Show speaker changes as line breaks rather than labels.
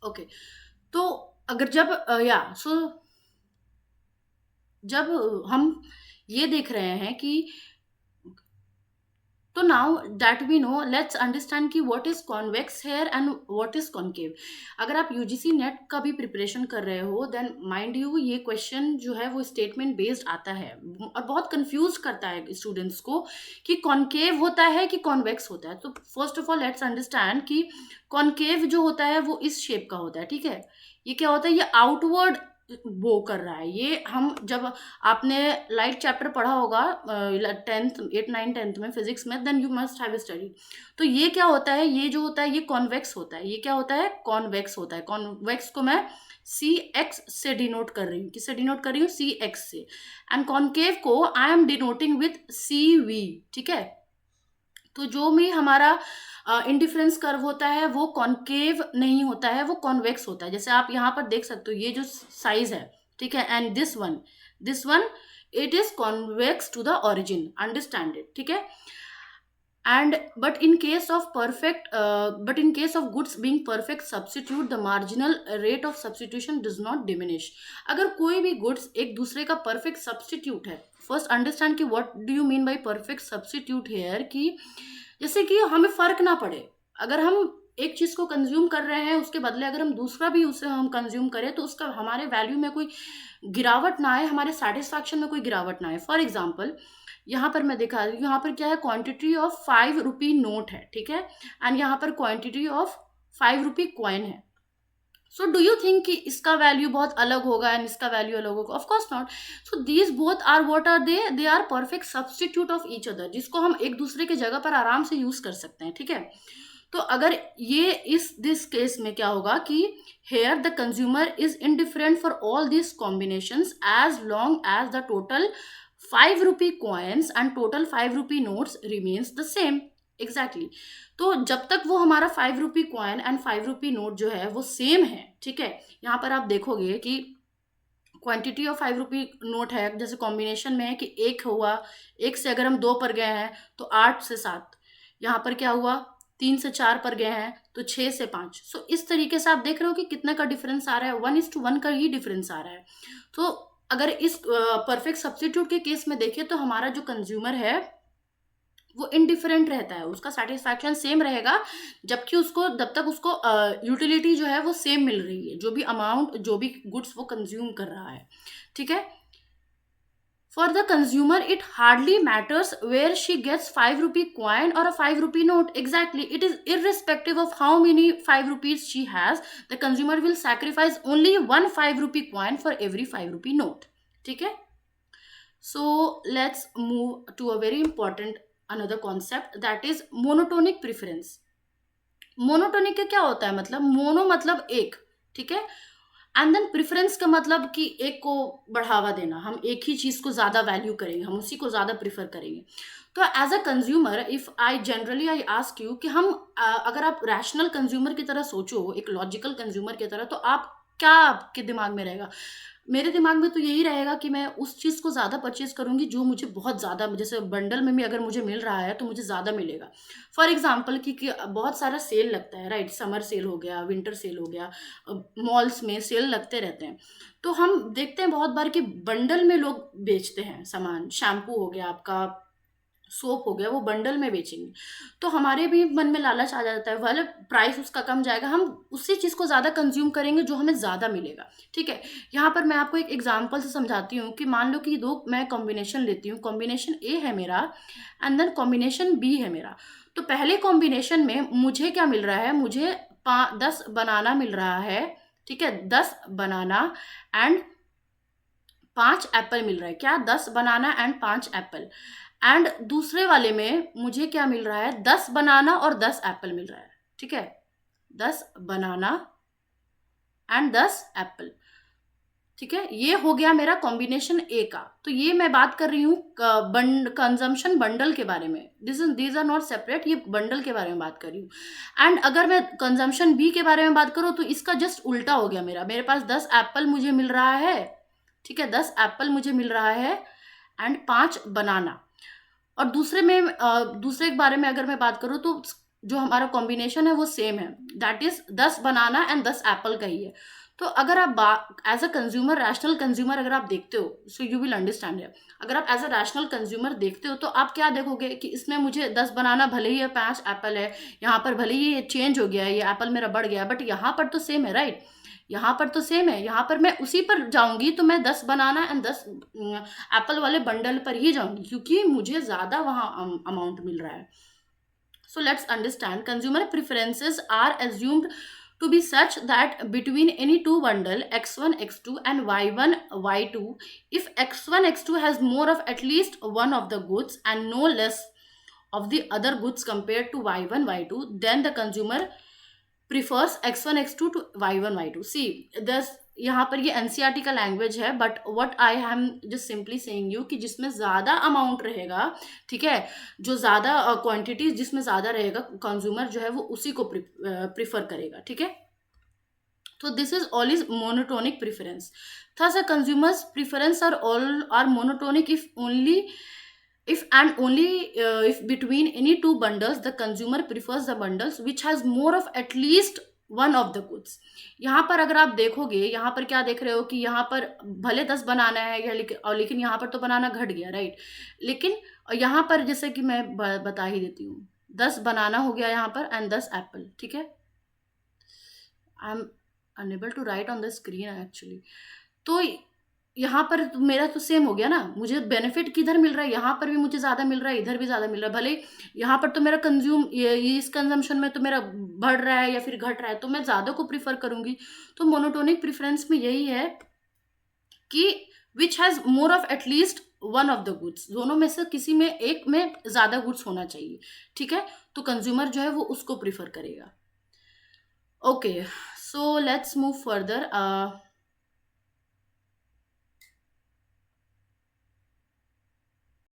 Okay. तो अगर जब जब हम ये देख रहे हैं कि तो now that we know, let's understand कि what is convex here and what is concave. अगर आप यूजीसी नेट का भी प्रिपरेशन कर रहे हो, देन माइंड यू ये क्वेश्चन जो है वो स्टेटमेंट बेस्ड आता है और बहुत कंफ्यूज करता है स्टूडेंट्स को कि कॉन्केव होता है कि कॉन्वेक्स होता है। तो first of all let's understand कि कॉन्केव जो होता है वो इस शेप का होता है, ठीक है। ये क्या होता है, ये आउटवर्ड वो कर रहा है। ये हम जब आपने लाइट चैप्टर पढ़ा होगा 10th 8 9 10th में फिजिक्स में, then you must have study. तो ये क्या होता है, ये जो होता है ये कॉन्वेक्स होता है। ये क्या होता है, कॉन्वेक्स होता है। कॉन्वेक्स को मैं सी एक्स से डिनोट कर रही हूँ। किससे डिनोट कर रही हूँ, सी एक्स से। एंड कॉन्केव को I am denoting with C V, ठीक है। तो जो भी हमारा इंडिफरेंस कर्व होता है वो कॉन्केव नहीं होता है, वो कॉन्वेक्स होता है। जैसे आप यहाँ पर देख सकते हो, ये जो साइज है, ठीक है, and this one it is convex to the origin, understand it, ठीक है। And but in case of goods being perfect substitute, the marginal rate of substitution does not diminish। अगर कोई भी गुड्स एक दूसरे का परफेक्ट सब्सटीट्यूट है, first understand कि what do you mean by perfect substitute here, कि जैसे कि हमें फर्क ना पड़े। अगर हम एक चीज को कंज्यूम कर रहे हैं, उसके बदले अगर हम दूसरा भी उसे हम कंज्यूम करें, तो उसका हमारे वैल्यू में कोई गिरावट ना आए, हमारे सेटिस्फैक्शन में कोई गिरावट ना आए। फॉर एग्जाम्पल, यहाँ पर मैं दिखा रही हूँ, यहाँ पर क्या है, क्वांटिटी ऑफ 5 रुपी नोट है, ठीक है, एंड यहाँ पर क्वांटिटी ऑफ 5 रुपी कॉइन है। सो डू यू थिंक कि इसका वैल्यू बहुत अलग होगा एंड इसका वैल्यू अलग होगा? Of course not. So these both are what are they are perfect substitute of each other, जिसको हम एक दूसरे के जगह पर आराम से यूज कर सकते हैं, ठीक है। तो अगर ये इस दिस केस में क्या होगा कि here the consumer is indifferent for all this combinations as long as the total 5 rupee coins and total 5 rupee notes remains the same, exactly. तो जब तक वो हमारा 5 rupee coin and 5 rupee note जो है वो सेम है, ठीक है। यहाँ पर आप देखोगे कि क्वांटिटी ऑफ 5 रुपी नोट है, जैसे कॉम्बिनेशन में है कि एक हुआ, एक से अगर हम 2 पर गए हैं तो 8 से 7, यहाँ पर क्या हुआ, 3 से 4 पर गए हैं तो 6 से 5। सो इस तरीके से आप देख रहे हो कि कितना का डिफरेंस आ रहा है, 1:1 का ही डिफरेंस आ रहा है। तो अगर इस परफेक्ट सब्स्टिट्यूट के केस में देखें तो हमारा जो कंज्यूमर है वो इनडिफरेंट रहता है, उसका सेटिस्फैक्शन सेम रहेगा, जबकि उसको जब तक उसको यूटिलिटी जो है वो सेम मिल रही है, जो भी अमाउंट, जो भी गुड्स वो कंज्यूम कर रहा है, ठीक है। For the consumer, it hardly matters where she gets 5 rupee coin or a 5 rupee note. Exactly. It is irrespective of how many 5 rupees she has. The consumer will sacrifice only one 5 rupee coin for every 5 rupee note. ठीक है? So let's move to a very important another concept, that is monotonic preference। Monotonic का क्या होता है, मतलब mono मतलब एक, ठीक है, एंड देन प्रेफरेंस का मतलब कि एक को बढ़ावा देना, हम एक ही चीज को ज्यादा वैल्यू करेंगे, हम उसी को ज्यादा प्रीफर करेंगे। तो as a consumer, if I ask you कि हम अगर आप रैशनल कंज्यूमर की तरह सोचो, एक लॉजिकल कंज्यूमर की तरह, तो आप क्या, आपके दिमाग में रहेगा? मेरे दिमाग में तो यही रहेगा कि मैं उस चीज़ को ज़्यादा परचेज करूंगी जो मुझे बहुत ज़्यादा, जैसे बंडल में भी अगर मुझे मिल रहा है तो मुझे ज़्यादा मिलेगा। फॉर एग्जाम्पल कि बहुत सारा सेल लगता है, राइट, समर सेल हो गया, विंटर सेल हो गया, मॉल्स में सेल लगते रहते हैं। तो हम देखते हैं बहुत बार कि बंडल में लोग बेचते हैं सामान, शैम्पू हो गया आपका, सोप हो गया, वो बंडल में बेचेंगे। तो हमारे भी मन में लालच आ जाता है, वाले प्राइस उसका कम जाएगा, हम उसी चीज़ को ज़्यादा कंज्यूम करेंगे जो हमें ज़्यादा मिलेगा, ठीक है। यहाँ पर मैं आपको एक एग्जांपल से समझाती हूँ कि मान लो कि दो मैं कॉम्बिनेशन लेती हूँ, कॉम्बिनेशन ए है मेरा एंड देन कॉम्बिनेशन बी है मेरा। तो पहले कॉम्बिनेशन में मुझे क्या मिल रहा है, मुझे 10 बनाना मिल रहा है, ठीक है, 10 बनाना एंड 5 एप्पल मिल रहा है। क्या, 10 बनाना एंड 5 एप्पल। एंड दूसरे वाले में मुझे क्या मिल रहा है, 10 बनाना और 10 एप्पल मिल रहा है, ठीक है, 10 बनाना एंड 10 एप्पल, ठीक है। ये हो गया मेरा कॉम्बिनेशन ए का। तो ये मैं बात कर रही हूँ कंजम्पशन बंडल के बारे में, दीज आर नॉट सेपरेट, ये बंडल के बारे में बात कर रही हूँ। एंड अगर मैं कंजम्पशन बी के बारे में बात करूँ तो इसका जस्ट उल्टा हो गया, मेरे पास 10 एप्पल मुझे मिल रहा है, ठीक है, 10 एप्पल मुझे मिल रहा है एंड 5 बनाना। और दूसरे के बारे में अगर मैं बात करूँ तो जो हमारा कॉम्बिनेशन है वो सेम है, that is 10 banana and 10 apple का ही है। तो अगर आप as a consumer, rational consumer अगर आप देखते हो, सो यू विल अंडरस्टैंड है। अगर आप एज अ रैशनल कंज्यूमर देखते हो तो आप क्या देखोगे कि इसमें मुझे 10 बनाना भले ही है, 5 एप्पल है, यहाँ पर भले ही ये चेंज हो गया है, ये एप्पल मेरा बढ़ गया है, बट यहाँ पर तो सेम है, राइट? यहाँ पर तो सेम है, यहाँ पर मैं उसी पर जाऊंगी तो मैं 10 बनाना एंड 10 एप्पल वाले बंडल पर ही जाऊंगी, क्योंकि मुझे ज़्यादा वहाँ अमाउंट मिल रहा है। So let's understand, consumer preferences are assumed to be such that between any two bundle x1 x2 and y1 y2, if x1 x2 has more of at least one of the goods and no less of the other goods compared to y1 y2, then the consumer prefers x1 x2 to y1 y2. See, this यहाँ पर ये NCERT का language है, but what I am just simply saying you कि जिसमें ज़्यादा amount रहेगा, ठीक है, जो ज़्यादा क्वांटिटी जिसमें ज़्यादा रहेगा, कंज्यूमर जो है वो उसी को प्रिफर करेगा, ठीक है। तो this is all is monotonic preference. Thus a consumer's preference are all are monotonic if and only if between any two bundles the consumer prefers the bundles which has more of at least one of the goods. यहाँ पर अगर आप देखोगे, यहाँ पर क्या देख रहे हो कि यहाँ पर भले 10 बनाना है या लेकिन यहाँ पर तो बनाना घट गया, राइट? लेकिन यहाँ पर जैसे कि मैं बता ही देती हूँ, 10 बनाना हो गया यहाँ पर एंड 10 एप्पल, ठीक है। I am unable to write on the screen actually. तो यहाँ पर तो मेरा तो सेम हो गया ना, मुझे बेनिफिट किधर मिल रहा है, यहाँ पर भी मुझे ज़्यादा मिल रहा है, इधर भी ज़्यादा मिल रहा है। भले यहाँ पर तो मेरा इस कंजम्पशन में तो मेरा बढ़ रहा है या फिर घट रहा है, तो मैं ज़्यादा को प्रीफर करूँगी। तो मोनोटोनिक प्रेफरेंस में यही है कि which has more of at least one of the goods, दोनों में से किसी में एक में ज़्यादा गुड्स होना चाहिए, ठीक है। तो कंज्यूमर जो है वो उसको प्रीफर करेगा। Okay, so let's move further.